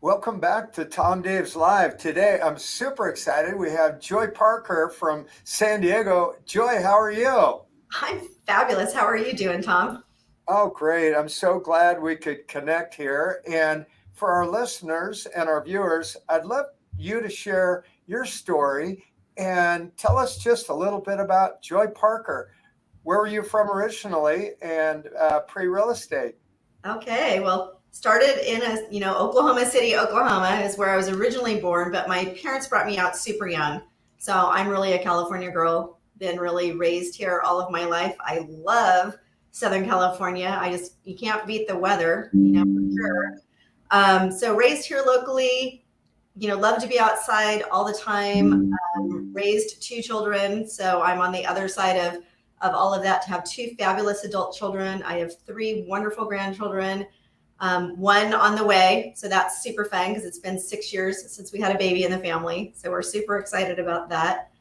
Welcome back to Tom Dave's Live. Today, I'm super excited. We have Joy Parker from San Diego. Joy, how are you? I'm fabulous. How are you doing, Tom? Oh, great. I'm so glad we could connect here. And for our listeners and our viewers, I'd love you to share your story and tell us just a little bit about Joy Parker. Where were you from originally and pre-real estate? Okay, well, started in Oklahoma City, Oklahoma is where I was originally born, but my parents brought me out super young. So I'm really a California girl, been really raised here all of my life. I love Southern California. You can't beat the weather, for sure. So raised here locally, love to be outside all the time. Raised two children, so I'm on the other side of all of that to have two fabulous adult children. I have three wonderful grandchildren, one on the way, so that's super fun because it's been 6 years since we had a baby in the family, so we're super excited about that.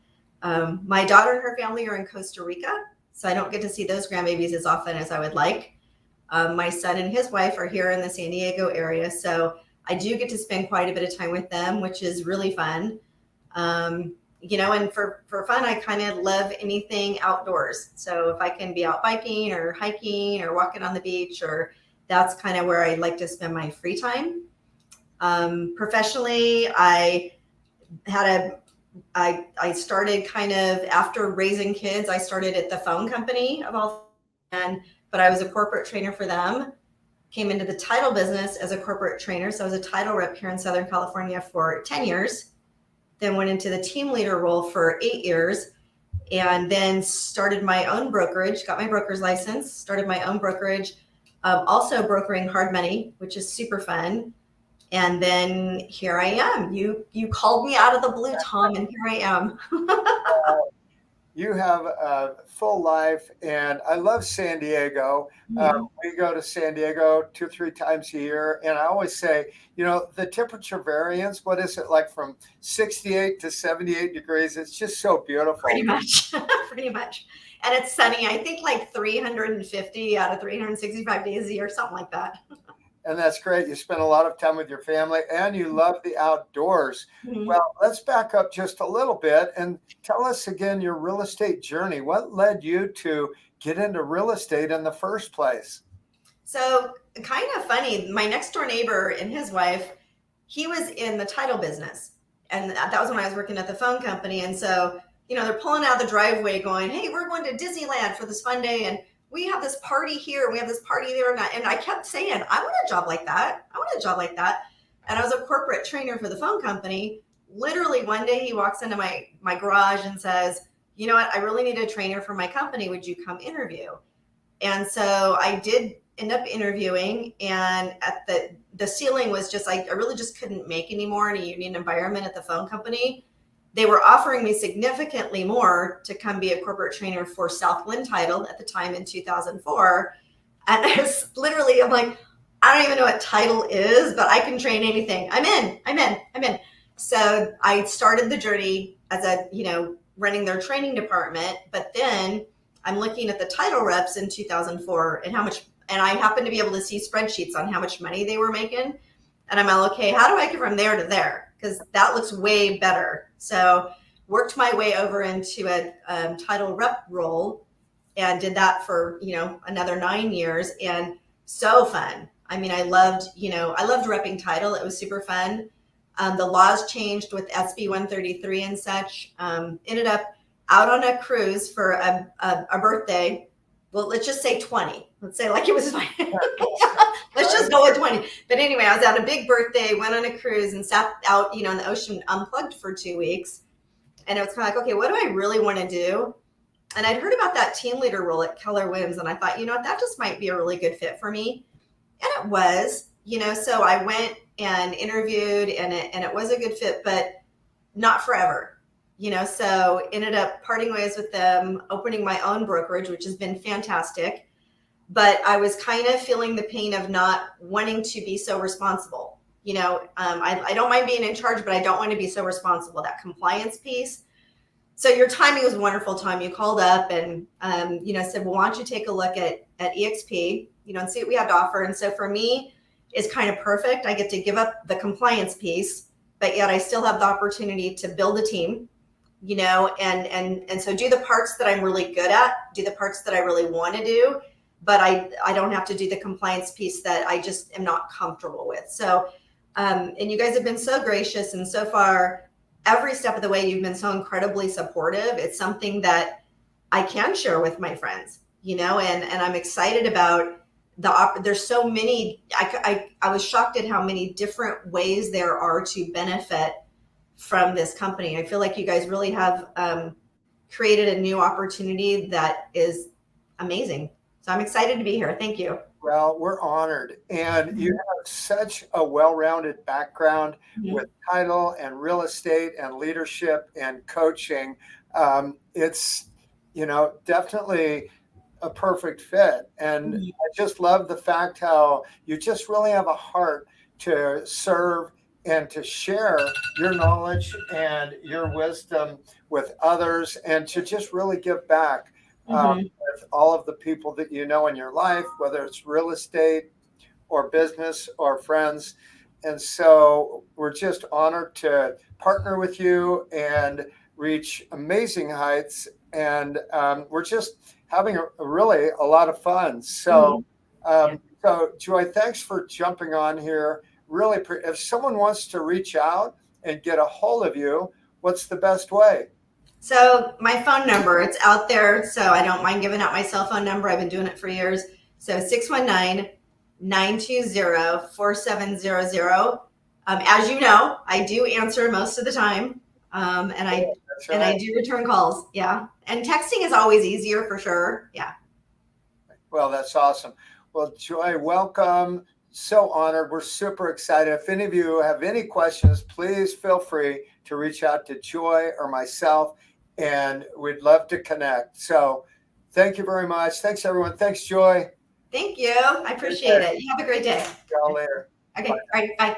My daughter and her family are in Costa Rica, so I don't get to see those grandbabies as often as I would like. My son and his wife are here in the San Diego area, so I do get to spend quite a bit of time with them, which is really fun. And for fun, I kind of love anything outdoors. So if I can be out biking or hiking or walking on the beach, or that's kind of where I like to spend my free time. Professionally, had a I started kind of after raising kids. I started at the phone company of all, and but I was a corporate trainer for them. Came into the title business as a corporate trainer, so I was a title rep here in Southern California for 10 years. Then went into the team leader role for 8 years, and then started my own brokerage. Got my broker's license. Started my own brokerage, also brokering hard money, which is super fun. And then here I am. You called me out of the blue, Tom, and here I am. You have a full life, and I love San Diego. Mhm. We go to San Diego 2, 3 times a year, and I always say, the temperature variance, what is it like from 68 to 78 degrees? It's just so Pretty beautiful. much, pretty much. And it's sunny. I think like 350 out of 365 days a year, something like that. And that's great. You spend a lot of time with your family, and you love the outdoors. Mhm. Well, let's back up just a little bit and tell us again your real estate journey. What led you to get into real estate in the first place? So kind of funny. My next door neighbor and his wife, he was in the title business, and that was when I was working at the phone company. And so, they're pulling out the driveway, going, "Hey, we're going to Disneyland for this fun day, and we have this party here, and we have this party there." And I kept saying, "I want a job like that. I want a job like that." And I was a corporate trainer for the phone company. Literally one day, he walks into my garage and says, "You know what? I really need a trainer for my company. Would you come interview?" And so I did end up interviewing, and at the ceiling was just like I really just couldn't make anymore in a union environment at the phone company. They were offering me significantly more to come be a corporate trainer for Southland Title at the time in 2004. And I was literally, I'm like, I don't even know what title is, but I can train anything. I'm in, I'm in, I'm in. So I started the journey as running their training department, but then I'm looking at the title reps in 2004 and how much, and I happen to be able to see spreadsheets on how much money they were making. And I'm like, okay, how do I get from there to there? Because that looks way better. So worked my way over into a title rep role and did that for, another 9 years, and so fun. I mean, I loved repping title. It was super fun. The laws changed with SB 133 and such. Ended up out on a cruise for a birthday. Well, let's just say 20. Let's say like it was my, let's just go with 20. But anyway, I was at a big birthday, went on a cruise and sat out, in the ocean unplugged for 2 weeks. And it was kind of like, okay, what do I really want to do? And I'd heard about that team leader role at Keller Williams. And I thought, what, that just might be a really good fit for me. And it was, so I went and interviewed, and it was a good fit, but not forever. So ended up parting ways with them, opening my own brokerage, which has been fantastic. But I was kind of feeling the pain of not wanting to be so responsible. I don't mind being in charge, but I don't want to be so responsible, that compliance piece. So your timing was wonderful, Tom. You called up and, said, well, why don't you take a look at EXP, and see what we have to offer. And so for me, is kind of perfect. I get to give up the compliance piece, but yet I still have the opportunity to build a team, and so do the parts that I'm really good at, do the parts that I really want to do, but I don't have to do the compliance piece that I just am not comfortable with. So, and you guys have been so gracious, and so far, every step of the way, you've been so incredibly supportive. It's something that I can share with my friends, and I'm excited about there's so many. I was shocked at how many different ways there are to benefit from this company. I feel like you guys really have created a new opportunity that is amazing. So I'm excited to be here. Thank you. Well, we're honored. And you have such a well-rounded background with title and real estate and leadership and coaching. It's, definitely a perfect fit. And I just love the fact how you just really have a heart to serve and to share your knowledge and your wisdom with others, and to just really give back with all of the people that you know in your life, whether it's real estate or business or friends. And so we're just honored to partner with you and reach amazing heights. And we're just having really a lot of fun. So, so Joy, thanks for jumping on here. Really, if someone wants to reach out and get a hold of you, what's the best way? So my phone number, it's out there, so I don't mind giving out my cell phone number. I've been doing it for years. So 619-920-4700. As you know, I do answer most of the time, and I do return calls. Yeah, and texting is always easier for sure. Yeah. Well, that's awesome. Well, Joy, welcome. So honored. We're super excited. If any of you have any questions, please feel free to reach out to Joy or myself, and we'd love to connect. So thank you very much. Thanks, everyone. Thanks, Joy. Thank you. I appreciate it. You have a great day. See y'all later. Okay. All right. Bye.